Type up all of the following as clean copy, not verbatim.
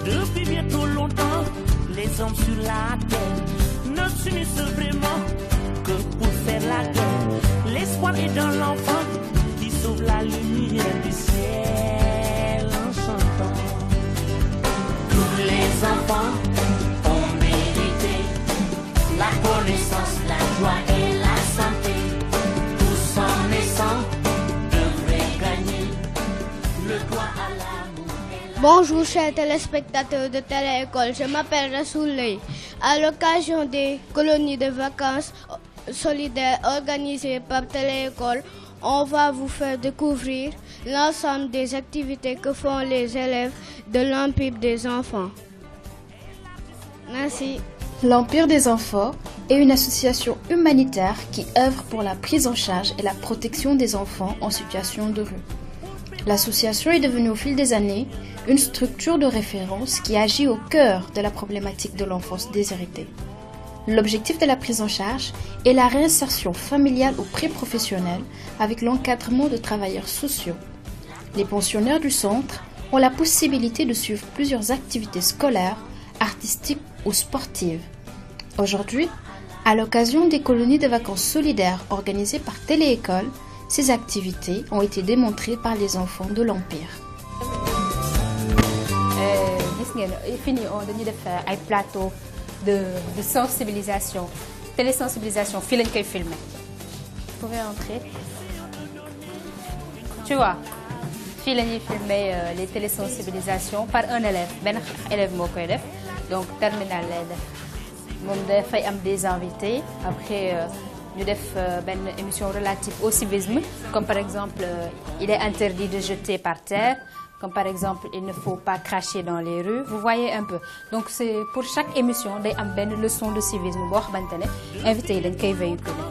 Depuis bien trop longtemps, les hommes sur la terre ne s'unissent vraiment que pour faire la guerre. L'espoir est dans l'enfant qui sauve la lumière du ciel en chantant. Tous les enfants ont mérité la connaissance, la joie et la santé. Tous en naissant devraient gagner le droit à l'amour. Bonjour chers téléspectateurs de Télé-École, je m'appelle Rassoulay. À l'occasion des colonies de vacances solidaires organisées par Télé-École, on va vous faire découvrir l'ensemble des activités que font les élèves de l'Empire des enfants. Merci. L'Empire des enfants est une association humanitaire qui œuvre pour la prise en charge et la protection des enfants en situation de rue. L'association est devenue au fil des années une structure de référence qui agit au cœur de la problématique de l'enfance déshéritée. L'objectif de la prise en charge est la réinsertion familiale ou pré-professionnelle avec l'encadrement de travailleurs sociaux. Les pensionnaires du centre ont la possibilité de suivre plusieurs activités scolaires, artistiques ou sportives. Aujourd'hui, à l'occasion des colonies de vacances solidaires organisées par Télé-École, ces activités ont été démontrées par les enfants de l'Empire. Fini, on dañuy def ay plateau de sensibilisation, télésensibilisation, fii lañ koy filmer. Vous pouvez entrer. Tu vois, fii la ñuy filmer les télésensibilisations par un élève. Ben élève moo koy def, donc terminal lay def. Moom dafay am des invités. Après ñu def benn émission relative au civisme, comme par exemple il est interdit de jeter par terre. Comme par exemple, il ne faut pas cracher dans les rues. Vous voyez un peu. Donc, c'est pour chaque émission, day am benn leçon de civisme boo xamante ne invité yi dañ koy véhiculer.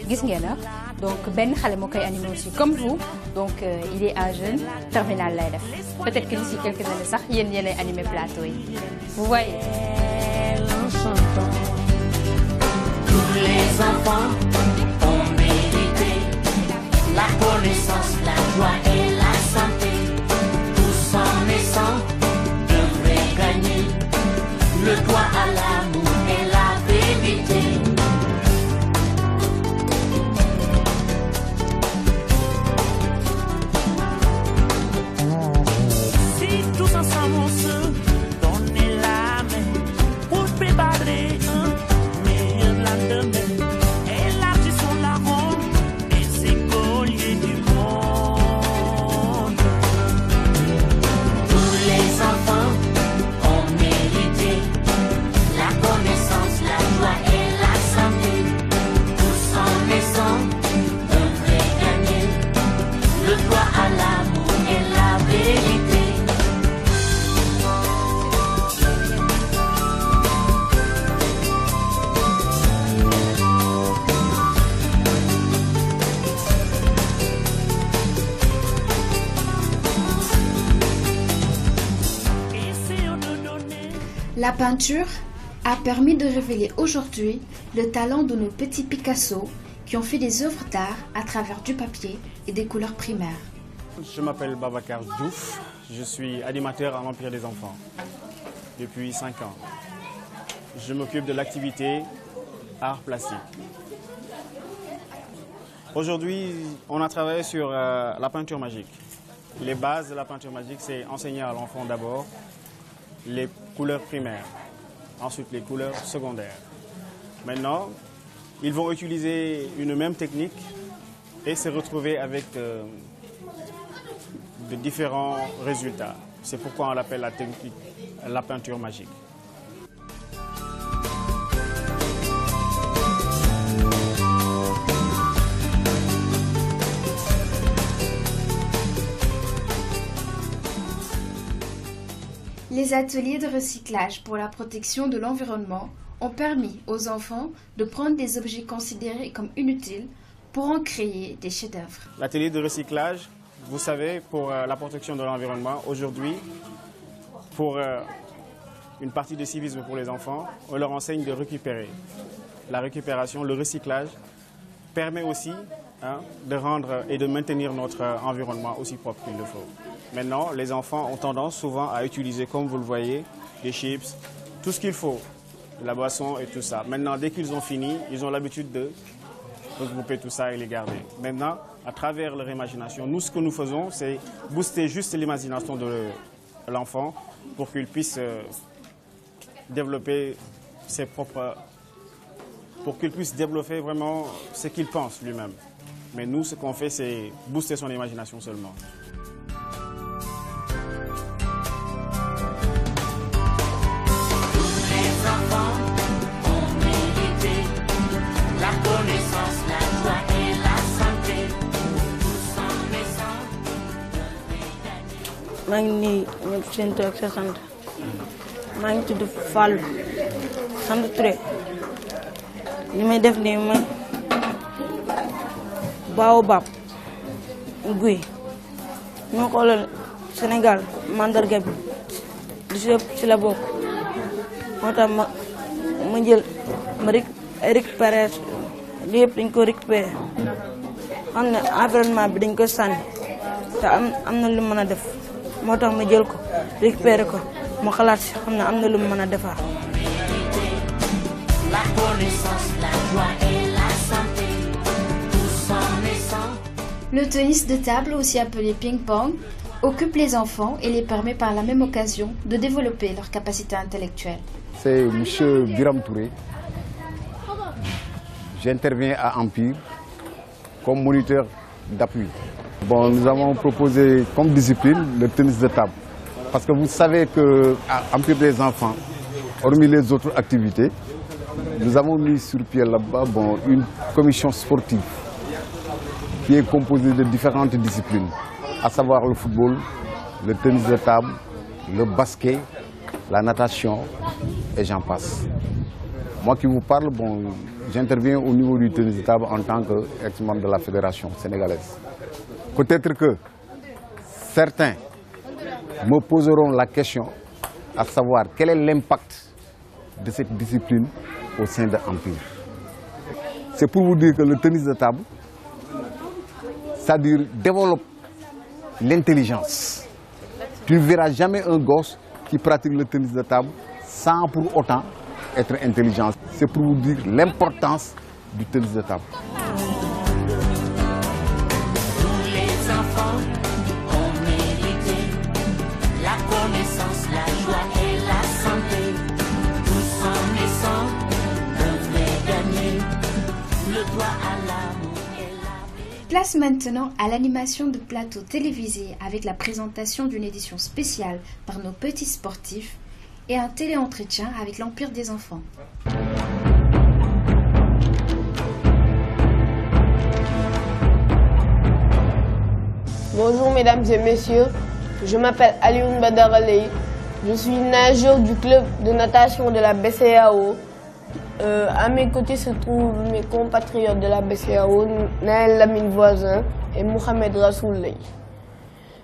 Gis ngeen na donc benn xale moo koy animé aussi comme vous. Donc, il est à jeune, terminal lay def. Peut-être que d'ici quelques années sax yéen yéenay animé plateau yi. Vous voyez. Tous les enfants ont mérité la connaissance, la joie et la santé. En naissant, devrait gagner le droit à l'amour et la vérité. Si tous ensemble on se donnait la main pour préparer un meilleur lendemain, élargissons la ronde des écoliers du monde. Les enfants ont mérité la connaissance, la joie et la santé. Tous en naissant devraient gagner le droit à l'amour et la vérité. La peinture a permis de révéler aujourd'hui le talent de nos petits Picasso qui ont fait des œuvres d'art à travers du papier et des couleurs primaires. Je m'appelle Babacar Diouf, je suis animateur à l'Empire des enfants depuis 5 ans. Je m'occupe de l'activité art plastique. Aujourd'hui, on a travaillé sur la peinture magique. Les bases de la peinture magique, c'est enseigner à l'enfant d'abord les couleurs primaires, ensuite les couleurs secondaires. Maintenant, ils vont utiliser une même technique et se retrouver avec de différents résultats. C'est pourquoi on l'appelle la technique, la peinture magique. Les ateliers de recyclage pour la protection de l'environnement ont permis aux enfants de prendre des objets considérés comme inutiles pour en créer des chefs-d'œuvre. L'atelier de recyclage, vous savez, pour la protection de l'environnement, aujourd'hui, pour une partie de civisme pour les enfants, on leur enseigne de récupérer. La récupération, le recyclage, permet aussi de rendre et de maintenir notre environnement aussi propre qu'il le faut. Maintenant, les enfants ont tendance souvent à utiliser, comme vous le voyez, les chips, tout ce qu'il faut, la boisson et tout ça. Maintenant, dès qu'ils ont fini, ils ont l'habitude de regrouper tout ça et les garder. Maintenant, à travers leur imagination, nous, ce que nous faisons, c'est booster juste l'imagination de l'enfant pour qu'il puisse développer ses propres... pour qu'il puisse développer vraiment ce qu'il pense lui-même. Mais nous, ce qu'on fait, c'est booster son imagination seulement. maa ngi nii ñëpp seen tur ak sa sant maa ngi tudd Fallou sant Touré li may def nii mooy baobab guy ñu xoolal Sénégal mandarga bi li ci la bokk moo tax ma jël ma récupéré li yëpp dañ ko récupéré xam ne environnement bi dañ ko sànni te am na lu mën a def moo tax ma jël ko récupéré ko ma xalaat si xam ne am na lu mu mën a defar. Le tennis de table, aussi appelé ping-pong, occupe les enfants et les permet par la même occasion de développer leurs capacités intellectuelles. C'est M. Biram Touré. J'interviens à Empire comme moniteur d'appui. Bon, nous avons proposé comme discipline le tennis de table. Parce que vous savez qu'à Empire des enfants, hormis les autres activités, nous avons mis sur pied là-bas une commission sportive qui est composée de différentes disciplines, à savoir le football, le tennis de table, le basket, la natation et j'en passe. Moi qui vous parle, j'interviens au niveau du tennis de table en tant qu'ex-membre de la fédération sénégalaise. Peut-être que certains me poseront la question à savoir quel est l'impact de cette discipline au sein de Empire. C'est pour vous dire que le tennis de table, c'est-à-dire développe l'intelligence. Tu ne verras jamais un gosse qui pratique le tennis de table sans pour autant être intelligent. C'est pour vous dire l'importance du tennis de table. Place maintenant à l'animation de plateaux télévisés avec la présentation d'une édition spéciale par nos petits sportifs et un téléentretien avec l'Empire des enfants. Bonjour mesdames et messieurs, je m'appelle Alioune Badara Leye, je suis nageur du club de natation de la BCEAO. À mes côtés se trouvent mes compatriotes de la BCEAO, Naël Lamine Voisin et Mohamed Rassoul Leye.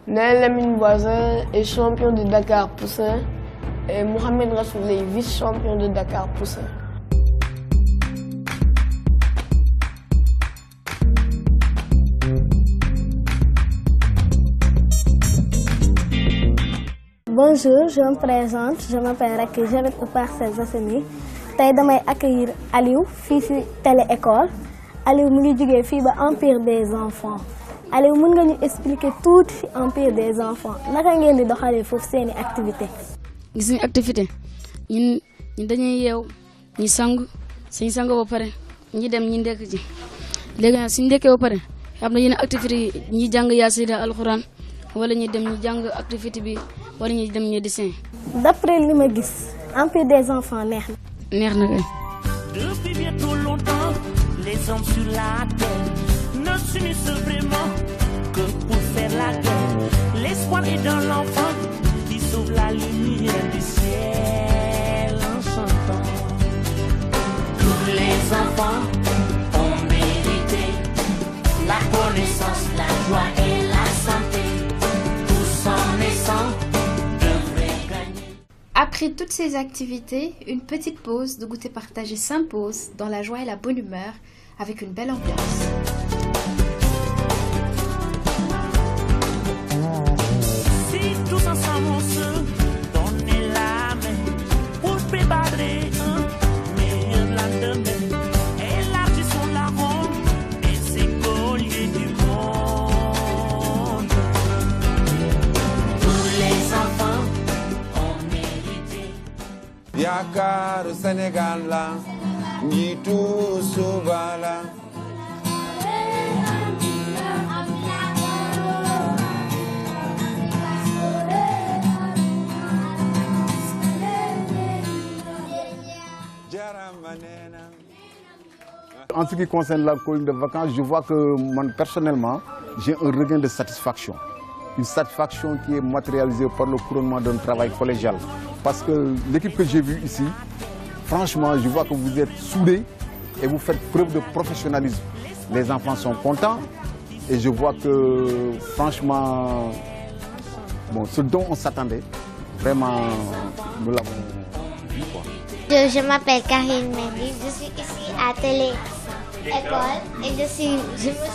Naël Lamine Voisin est champion de Dakar Poussin et Mohamed Rassoul Leye vice-champion de Dakar Poussin. Bonjour, je me présente, je m'appelle Racky, j'habite au Parcelles Assainies. Tey damay accueillir Aliou fii ci télé-école. Aliou mu ngi jógee fii ba Empire des enfants. Aliou mën nga ñu expliquer tuuti ci Empire des enfants naka ngeen di doxalee foofu seeni activité. Gis nañu activité ñun dañuy yeew ñu sangu suñu sangu ba pare ñi dem ñi ndekk ji léegi nag suñu ndekkee ba pare am na yeneen activité ñi jàng yaasida alxuraan wala ñi dem ñi jàng activité bi wala ñi dem ñi dessin. D'après li ma gis Empire des enfants neex na. Depuis bientôt longtemps, les hommes sur la terre ne s'unissent vraiment que pour faire la guerre. L'espoir est dans l'enfant qui sauve la lumière du ciel en chantant. Tous les enfants ont mérité la connaissance, la joie et la santé. Tous en naissant devraient gagner. Après toutes ces activités, une petite pause de goûter partagé s'impose dans la joie et la bonne humeur avec une belle ambiance. Yaakaaru Sénégal la njiitu suba la En ce qui concerne la colonie de vacances, je vois que moi, personnellement, j'ai un regain de satisfaction. Une satisfaction qui est matérialisée par le couronnement d'un travail collégial. Parce que l'équipe que j'ai vue ici, franchement, je vois que vous êtes soudés et vous faites preuve de professionnalisme. Les enfants sont contents et je vois que, franchement, bon, ce dont on s'attendait, vraiment, nous l'avons vu. Je m'appelle Karine Mendy, je suis ici à Télé-École et je me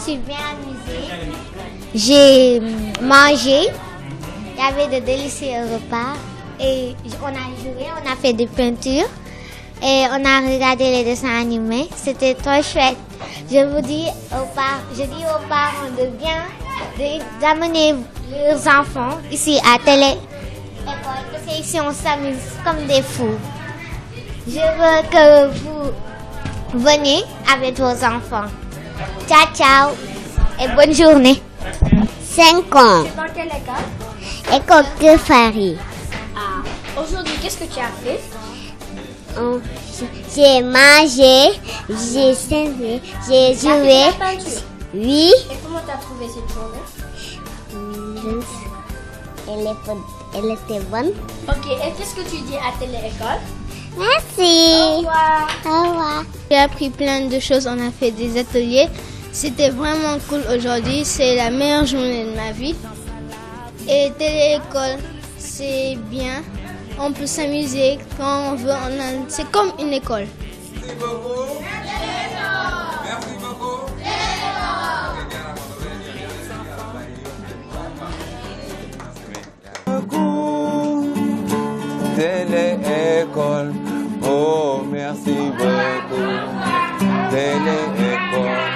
suis bien amusée. J'ai mangé, il y avait de délicieux repas et on a joué, on a fait des peintures et on a regardé les dessins animés. C'était trop chouette. Je dis aux parents de bien d'amener leurs enfants ici à Télé-École parce qu'ici on s'amuse comme des fous. Je veux que vous veniez avec vos enfants. Ciao, ciao et bonne journée. 5 ans. C'est dans quelle école? École de Paris. Ah. Aujourd'hui, qu'est-ce que tu as fait? J'ai mangé, j'ai servi, j'ai joué. Oui. Et comment tu as trouvé cette journée? Elle était bonne. Ok, et qu'est-ce que tu dis à Télé-École? Merci. Au revoir. Au revoir. J'ai appris plein de choses, on a fait des ateliers. C'était vraiment cool aujourd'hui, c'est la meilleure journée de ma vie. Et Télé-École, c'est bien. On peut s'amuser quand on veut, c'est comme une école. Merci beaucoup. Merci beaucoup. Télé-École, oh merci beaucoup. Télé-École,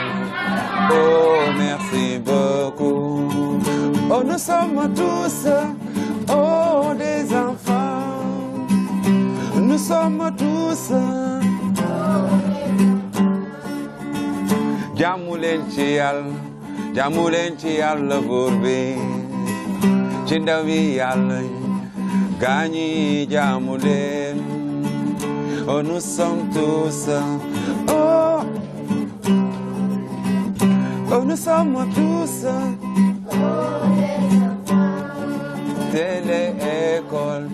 oh merci beaucoup. Oh nous sommes tous, oh des enfants. Nous sommes tous. Jamulen ci Yàlla buur bi ci ndawi Yàlla gaañi jaamu leen. Oh nous sommes tous, oh nous sommes tous. Télé-École.